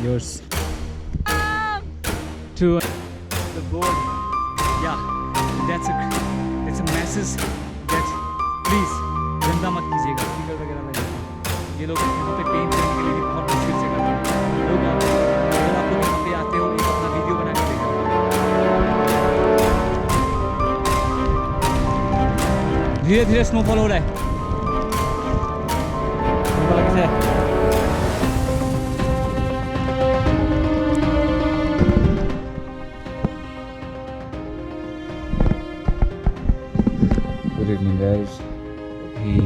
yours to the board. Yeah, that's a message that please गंदा मत कीजिएगा, sticker वगैरह लगेगा। ये लोग यहाँ पे पेंट करने के लिए भी बहुत मुश्किल से करते हैं लोग। अगर आप लोग यहाँ पे आते हो एक अपना वीडियो बना के देखो। धीरे धीरे स्नोफॉल हो रहा है। कैसे है? Good evening guys. अभी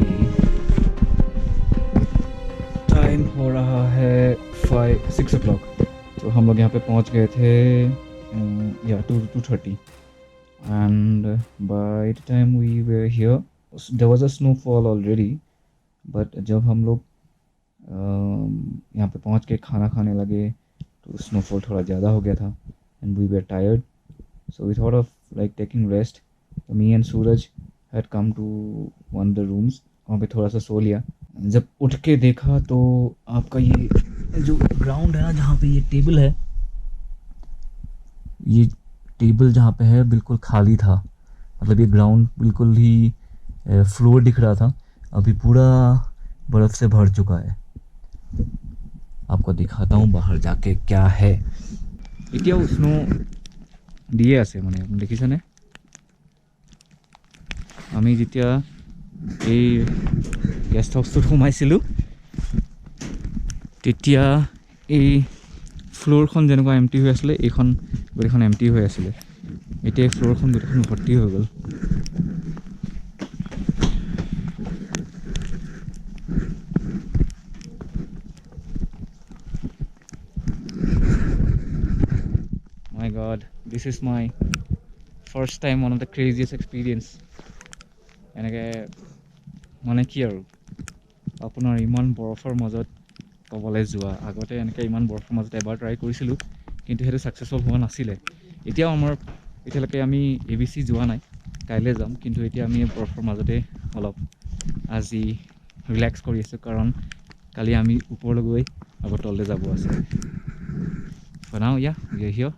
टाइम हो रहा है 6 o'clock। तो हम लोग यहाँ पे पहुँच गए थे या 2:30 and by the time we were here there was a snowfall already, but जब हम लोग यहाँ पे पहुँच के खाना खाने लगे तो स्नोफॉल थोड़ा ज़्यादा हो गया था and we were tired, so we thought of like taking rest. So me and Suraj had come to one of the rooms, वहाँ पे थोड़ा सा सो लिया। जब उठ के देखा तो आपका ये जो ग्राउंड है ना, जहाँ पे ये टेबल है, ये टेबल जहाँ पे है बिल्कुल खाली था। मतलब ये ग्राउंड बिल्कुल ही फ्लोर दिख रहा था, अभी पूरा बर्फ़ से भर चुका है। आपको दिखाता हूँ बाहर जाके क्या है। এতিয়া স্নো দিয়ে আছে মানে দেখিছেনে? আমি যেতিয়া এই গেষ্ট হাউচটোত সোমাইছিলোঁ তেতিয়া এই ফ্লোৰখন যেনেকুৱা এমটি হৈ আছিলে, এইখন গোটেইখন এমটি হৈ আছিলে। এতিয়া ফ্লোৰখন গোটেইখন ভৰ্তি হৈ গ'ল। My God, this is my first time, one of the craziest experience. এনেকৈ মানে কি আৰু আপোনাৰ ইমান বৰফৰ মাজত ক'বলৈ যোৱা। আগতে এনেকৈ ইমান বৰফৰ মাজত এবাৰ ট্ৰাই কৰিছিলোঁ, কিন্তু সেইটো ছাকচেছফুল হোৱা নাছিলে। এতিয়াও আমাৰ এতিয়ালৈকে আমি ABC যোৱা নাই, কাইলৈ যাম। কিন্তু এতিয়া আমি বৰফৰ মাজতে অলপ আজি ৰিলেক্স কৰি আছোঁ, কাৰণ কালি আমি ওপৰলৈ গৈ আকৌ তললৈ যাব আছে। For now, yeah, we are here.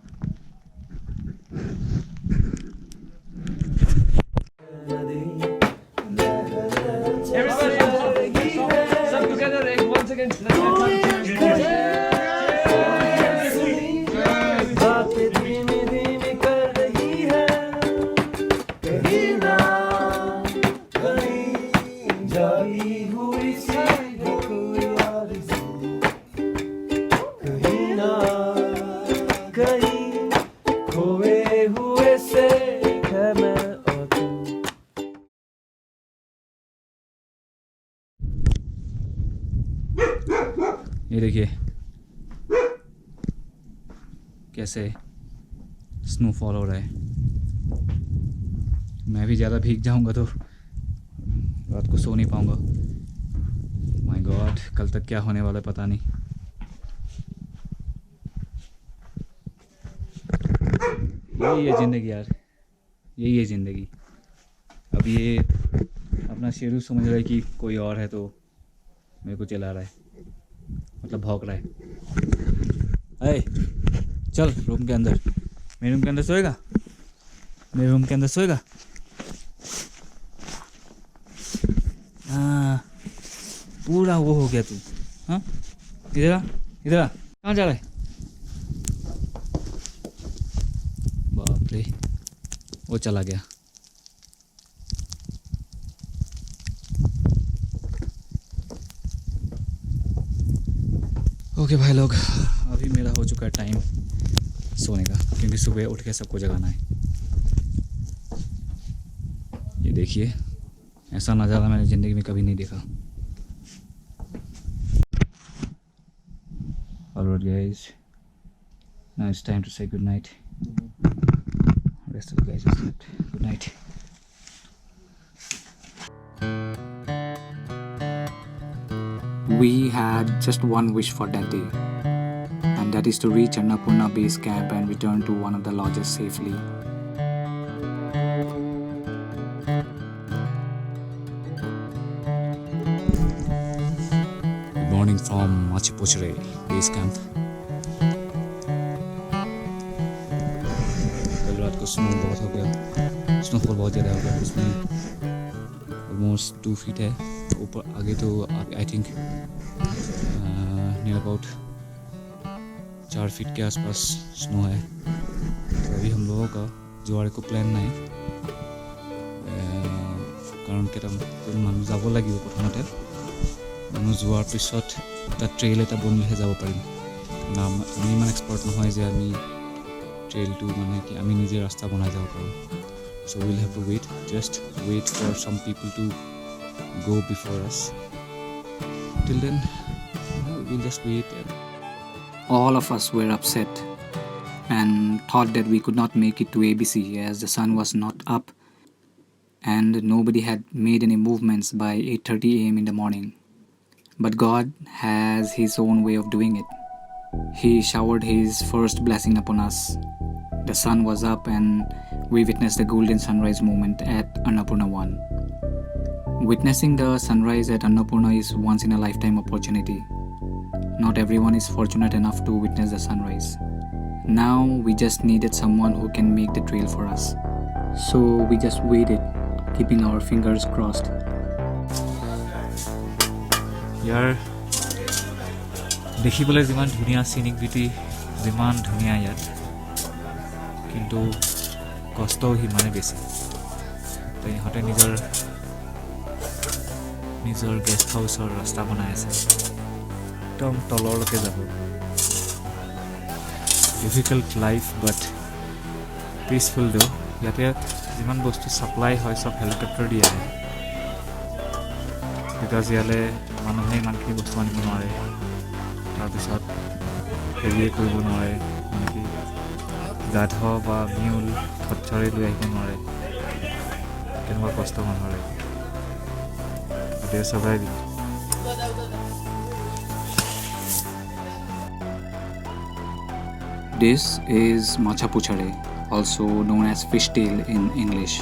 ये देखिए कैसे स्नोफॉल हो रहा है। मैं भी ज़्यादा भीग जाऊंगा तो रात को सो नहीं पाऊंगा। माय गॉड, कल तक क्या होने वाला है पता नहीं। यही है ज़िंदगी यार, यही है ज़िंदगी। अब ये अपना शेरू समझ रहा है कि कोई और है तो मेरे को चला रहा है, मतलब भौंक रहा है। अरे चल रूम के अंदर, मेरे रूम के अंदर सोएगा, मेरे रूम के अंदर सोएगा। हाँ पूरा वो हो गया तू। हाँ इधर आ, इधर आ। कहाँ जा रहा है? बाप रे, वो चला गया। ओके भाई लोग, अभी मेरा हो चुका है टाइम सोने का, क्योंकि सुबह उठ के सबको जगाना है। ये देखिए, ऐसा नज़ारा मैंने ज़िंदगी में कभी नहीं देखा। Alright guys, now it's time to say good night. Rest of the guys are slept. Good night. We had just one wish for that day, and that is to reach Annapurna base camp and return to one of the lodges safely. Good morning from Machipochre base camp. Snow बहुत हो गया, snowfall बहुत ज़्यादा हो गया, उसमें almost 2 feet है ऊपर। आगे तो I think near about 4 feet के आसपास स्नो है। तो अभी हम लोगों का যোৱাৰ একো প্লেন নাই, কাৰণ মানুহ যাব লাগিব। প্ৰথমতে মানুহ যোৱাৰ পিছত এটা ট্ৰেইল এটা বনিলেহে যাব পাৰিম। আমি ইমান এক্সপাৰ্ট নহয় যে আমি ট্ৰেইলটো মানে কি আমি নিজে ৰাস্তা বনাই যাব পাৰোঁ। So' will have to just wait for some people to go before us. Till then, we'll just wait. All of us were upset and thought that we could not make it to ABC as the sun was not up and nobody had made any movements by 8:30 a.m. in the morning. But God has His own way of doing it. He showered His first blessing upon us. The sun was up and we witnessed the golden sunrise moment at Annapurna 1. Witnessing the sunrise at Annapurna is once in a lifetime opportunity. Not everyone is fortunate enough to witness the sunrise. Now we just needed someone who can make the trail for us. So we just waited, keeping our fingers crossed. ইয়াৰ দেখিবলৈ যিমান ধুনীয়া চিনিক beauty, যিমান ধুনীয়া ইয়াত, কিন্তু কষ্টও সিমানে বেছি। তো ইহঁতে নিজৰ গেষ্ট হাউচৰ ৰাস্তা বনাই আছে, একদম তললৈকে যাব। ডিফিকাল্ট লাইফ বাট পিচফুল দ'। ইয়াতে যিমান বস্তু ছাপ্লাই হয় চব হেলিকপ্টাৰ দি আহে, বিকজ ইয়ালৈ মানুহে ইমানখিনি বস্তু আনিব নোৱাৰে, তাৰপিছত হেৰিয়ে কৰিব নোৱাৰে, মানে কি গাধ বা মিউল খচ্চৰে লৈ আহিব নোৱাৰে, কেনেকুৱা কষ্ট মানুহৰে গোটেই চবাই দিম। This is Machapuchare, also known as fishtail in English.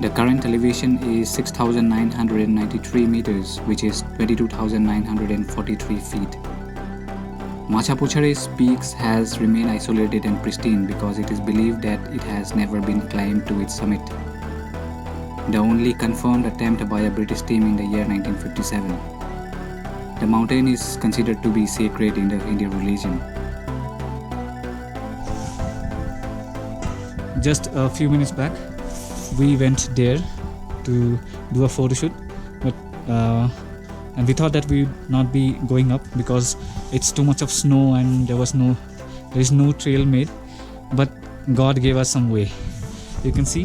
The current elevation is 6,993 meters, which is 22,943 feet. Machapuchare's peaks has remained isolated and pristine because it is believed that it has never been climbed to its summit. The only confirmed attempt by a British team in the year 1957. The mountain is considered to be sacred in the Hindu religion. Just a few minutes back, we went there to do a photo shoot, but and we thought that we would not be going up because it's too much of snow and there is no trail made. But God gave us some way. You can see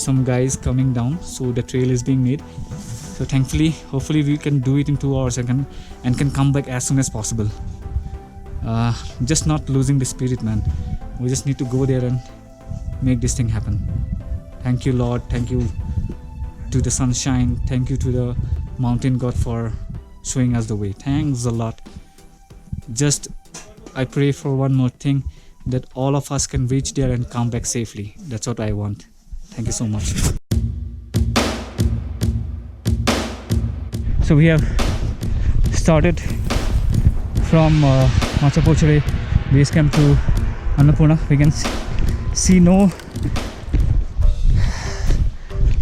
some guys coming down, so the trail is being made. So thankfully, hopefully we can do it in 2 hours and can come back as soon as possible. Just not losing the spirit, man. We just need to go there and make this thing happen. Thank you, Lord. Thank you to the sunshine. Thank you to the mountain God for showing us the way. Thanks a lot. Just I pray for one more thing, that all of us can reach there and come back safely. That's what I want. Thank you so much. So we have started from Machapuchare base camp to Annapurna. We can see no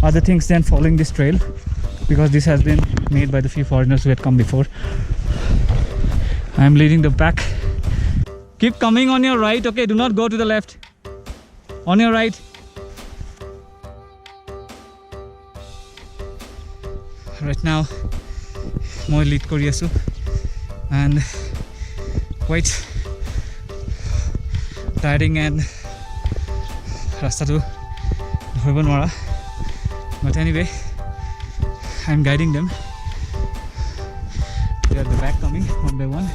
other things than following this trail, because this has been made by the few foreigners who had come before. I am leading the pack. Keep coming on your right, okay? Do not go to the left. On your right. Right now, মই lead কৰি আছোঁ and quite tiring and ৰাস্তাটো ধৰিব নোৱাৰা, but anyway I'm guiding them. They are at the back coming one by one,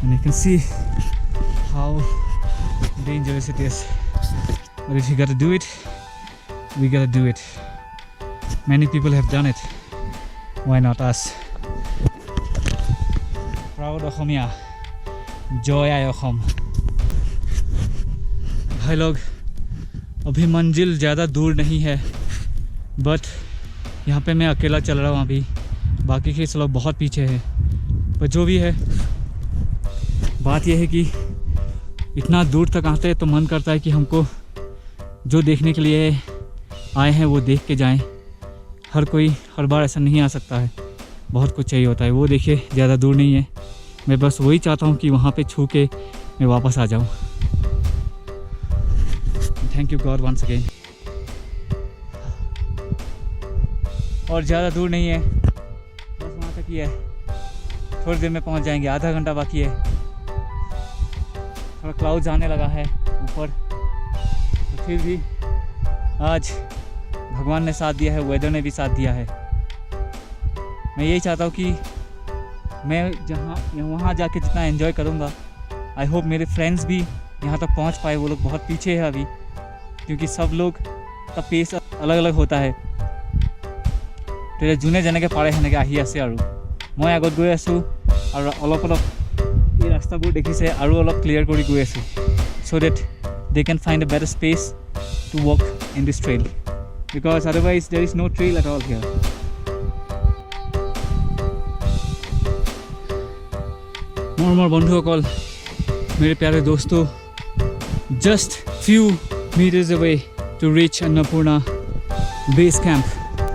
and you can see how dangerous it is, but if you gotta do it, we gotta do it. Many people have done it, why not us? Proud Ohomia, joy I Ohom. भाई लोग, अभी मंजिल ज़्यादा दूर नहीं है, but यहाँ पे मैं अकेला चल रहा हूँ अभी, बाकी के लोग बहुत पीछे हैं। पर जो भी है, बात यह है कि इतना दूर तक आते हैं तो मन करता है कि हमको जो देखने के लिए आए हैं वो देख के जाएं। हर कोई हर बार ऐसा नहीं आ सकता है, बहुत कुछ चाहिए होता है। वो देखिए ज़्यादा दूर नहीं है, मैं बस वही चाहता हूँ कि वहाँ पे छू के मैं वापस आ जाऊँ। Thank you God once again. और ज़्यादा दूर नहीं है, बस वहाँ तक ही है, थोड़ी देर में पहुँच जाएंगे, आधा घंटा बाकी है। थोड़ा क्लाउड्स आने लगा है ऊपर, तो फिर भी आज भगवान ने साथ दिया है, वेदर ने भी साथ दिया है। मैं यही चाहता हूँ कि मैं जहाँ वहाँ जाके जितना एंजॉय करूँगा, आई होप मेरे फ्रेंड्स भी यहाँ तक पहुँच पाए। वो लोग बहुत पीछे है अभी, क्योंकि सब लोग का पेस अलग अलग होता है। যোনে যেনেকৈ পাৰে সেনেকৈ আহি আছে। আৰু মই আগত গৈ আছোঁ আৰু অলপ অলপ এই ৰাস্তাবোৰ দেখিছে আৰু অলপ ক্লিয়াৰ কৰি গৈ আছোঁ, চ' that they can find a better space to walk in this trail, because otherwise there is no' trail at all here. মোৰ বন্ধুসকল, मेरे प्यारे दोस्तों, just few meters away to reach Annapurna base camp.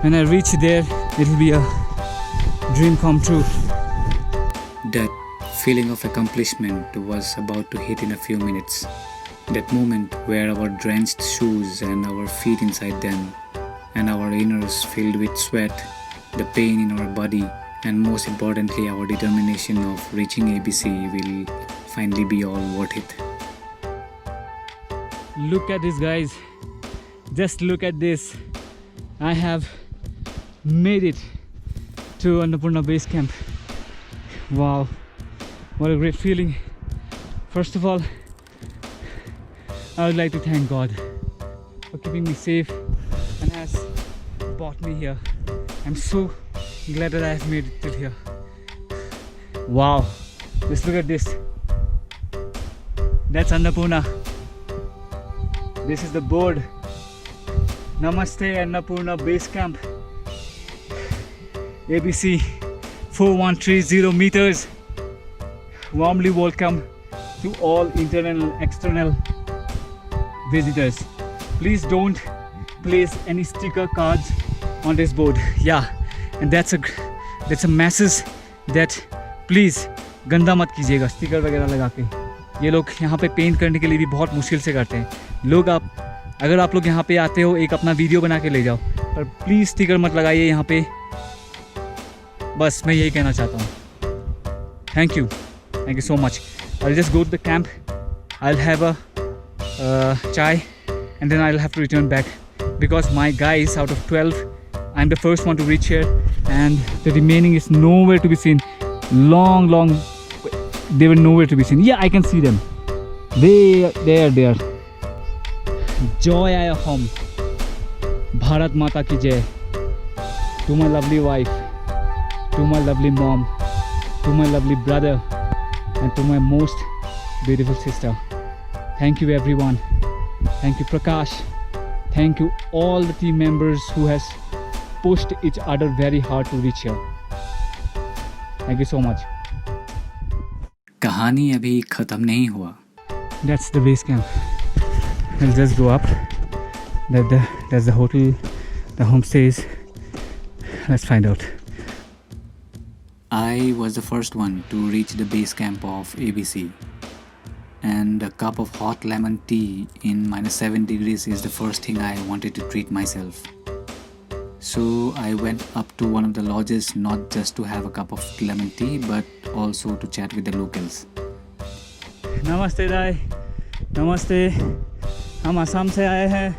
When I reach there, it will be a dream come true. That feeling of accomplishment was about to hit in a few minutes. That moment where our drenched shoes and our feet inside them, and our inners filled with sweat, the pain in our body, and most importantly our determination of reaching ABC will finally be all worth it. Look at this, guys. Just look at this. I have made it to Annapurna base camp. Wow, what a great feeling. First of all, I would like to thank God for keeping me safe and has brought me here. I'm so glad that I have made it till here. Wow, just look at this. That's Annapurna. This is the board. Namaste Annapurna base camp. ABC 4130 meters. Warmly welcome to all internal and external visitors. Please don't place any sticker cards on this board. Yeah, and that's a message that please गंदा मत कीजिएगा sticker वगैरह लगा के। ये लोग यहाँ पे पेंट करने के लिए भी बहुत मुश्किल से करते हैं लोग। अगर आप लोग यहाँ पे आते हो, एक अपना वीडियो बना के ले जाओ, पर प्लीज़ स्टिकर मत लगाइए यहाँ पे। बस मैं यही कहना चाहता हूँ। Thank you so much. I just go to the camp, I will have a chai and then I will have to return back, because my guys out of 12 I am the first one to reach here and the remaining is nowhere to be seen. Long they were nowhere to be seen. Yeah, I can see them. They are there. Joy I home. Bharat Mata ki jai. To my lovely wife, to my lovely mom, to my lovely brother, and to my most beautiful sister. Thank you everyone. Thank you Prakash. Thank you all the team members who has pushed each other very hard to reach here. Thank you so much. कहानी अभी खत्म नहीं हुआ. That's the base camp. We'll just go up. That's the hotel, the homestays. Let's find out. I was the first one to reach the base camp of ABC, and a cup of hot lemon tea in -7 degrees is the first thing I wanted to treat myself. So I went up to one of the lodges, not just to have a cup of lemon tea but also to chat with the locals. नमस्ते दाई, नमस्ते। हम असम से आए हैं,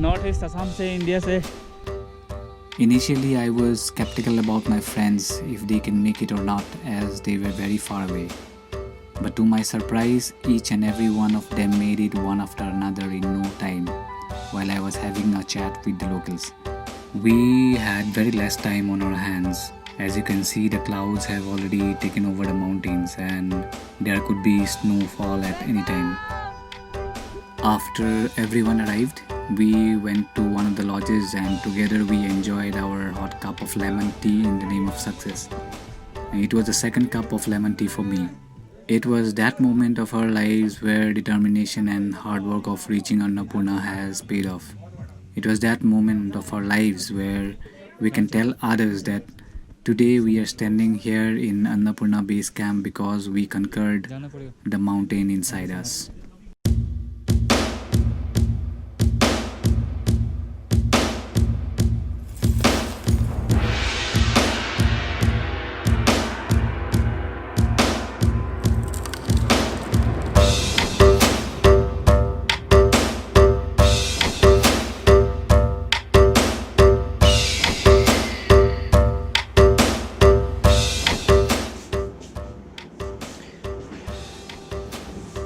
north east Assam से, India से। Initially I was skeptical about my friends if they can make it or not, as they were very far away. But to my surprise, each and every one of them made it one after another in no time, while I was having a chat with the locals. We had very less time on our hands. As you can see, the clouds have already taken over the mountains and there could be snowfall at any time. After everyone arrived, we went to one of the lodges and together we enjoyed our hot cup of lemon tea in the name of success. And it was the second cup of lemon tea for me. It was that moment of our lives where determination and hard work of reaching Annapurna has paid off. It was that moment of our lives where we can tell others that today we are standing here in Annapurna base camp because we conquered the mountain inside us.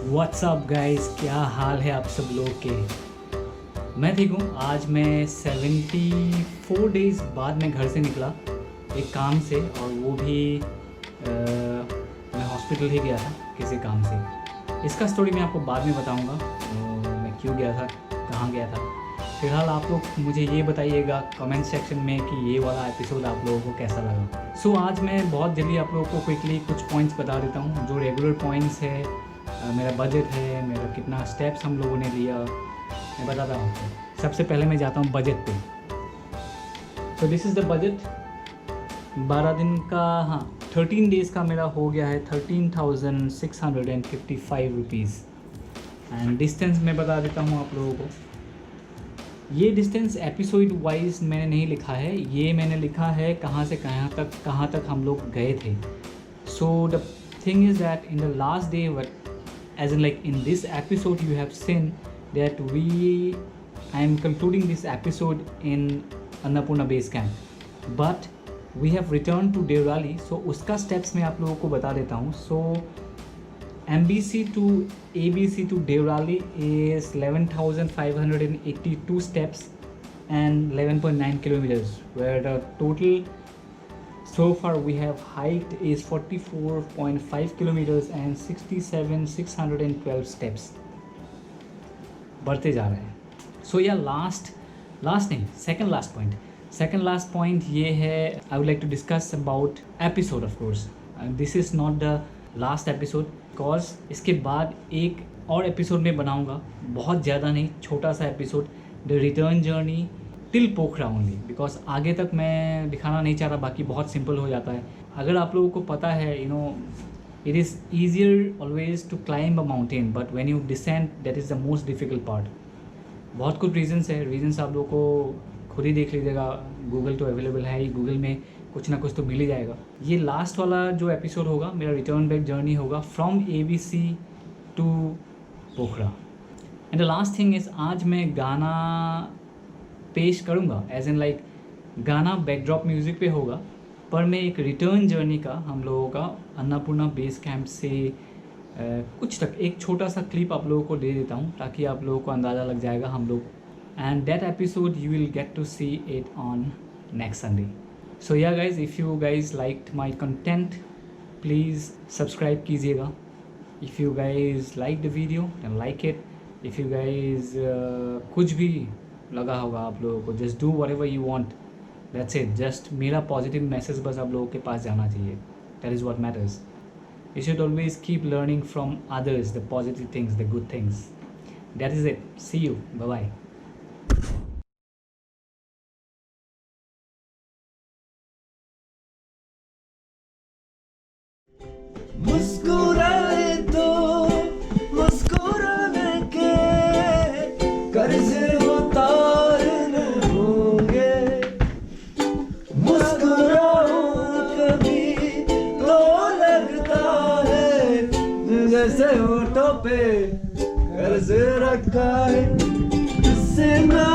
WhatsApp guys, क्या हाल है आप सब लोग के। मैं ठीक हूँ। आज मैं 74 डेज़ बाद मैं घर से निकला एक काम से, और वो भी मैं हॉस्पिटल ही गया था किसी काम से। इसका स्टोरी मैं आपको बाद में बताऊँगा, मैं क्यों गया था, कहाँ गया था। फिलहाल आप लोग मुझे ये बताइएगा कमेंट सेक्शन में कि ये वाला एपिसोड आप लोगों को कैसा लगा। सो आज मैं बहुत जल्दी आप लोगों को क्विकली कुछ पॉइंट्स बता देता हूँ, जो रेगुलर पॉइंट्स है, मेरा बजट है, मेरा कितना स्टेप्स हम लोगों ने लिया, मैं बताता हूँ आपको। सबसे पहले मैं जाता हूँ बजट पे। तो दिस इज़ द बजट। 12 दिन का, हाँ 13 डेज़ का मेरा हो गया है 13,655 रुपीज़। एंड डिस्टेंस मैं बता देता हूँ आप लोगों को। ये डिस्टेंस एपिसोड वाइज मैंने नहीं लिखा है, ये मैंने लिखा है कहाँ से कहाँ तक हम लोग गए थे। So the thing is that in the last day, as in like in this episode you have seen that I am concluding this episode in Annapurna base camp, but we have returned to Deorali. So उसका steps मैं आप लोगों को बता देता हूँ। So MBC to ABC to Deorali is 11,582 steps and 11.9 kilometers, where the total so far we have hiked is 44.5 kilometers and 67,612 steps। बढ़ते जा रहे हैं। सो या लास्ट नहीं, सेकंड लास्ट पॉइंट ये है, I would like to discuss about episode. Of course this is not the last episode, because इसके बाद एक और एपिसोड में बनाऊंगा, बहुत ज़्यादा नहीं, छोटा सा episode, the return journey till Pokhara only, because आगे तक मैं दिखाना नहीं चाह रहा, बाकी बहुत सिंपल हो जाता है। अगर आप लोगों को पता है, you know, it is easier always to climb a mountain, but when you descend that is the most difficult part. बहुत कुछ रीजंस है, रीजंस आप लोगों को खुद ही देख लीजिएगा, गूगल तो अवेलेबल है ही, गूगल में कुछ ना कुछ तो मिल ही जाएगा। ये लास्ट वाला जो एपिसोड होगा मेरा रिटर्न बैक जर्नी होगा from ABC to Pokhara. And the last thing is, आज मैं गाना पेश करूँगा, एज इन लाइक गाना बैकड्रॉप म्यूज़िक पे होगा, पर मैं एक रिटर्न जर्नी का, हम लोगों का अन्नपूर्णा बेस कैंप से कुछ तक एक छोटा सा क्लिप आप लोगों को दे देता हूँ, ताकि आप लोगों को अंदाज़ा लग जाएगा हम लोग। And that episode you will get to see it on next Sunday. So yeah guys, if you guys liked my content, please subscribe कीजिएगा। If you guys like the video then like it. If you guys कुछ भी लगा होगा आप लोगों को, just do whatever you want, that's it. Just मेरा positive message बस आप लोगों के पास जाना चाहिए, that is what matters. You should always keep learning from others, the positive things, the good things. That is it. See you. Bye-bye. मुस्कुराए तो मुस्कुराने के कर्ज उतारने होंगे। मुस्कुराओ कभी तो लगता है जैसे होठों पे कर्ज रखा है, इससे ना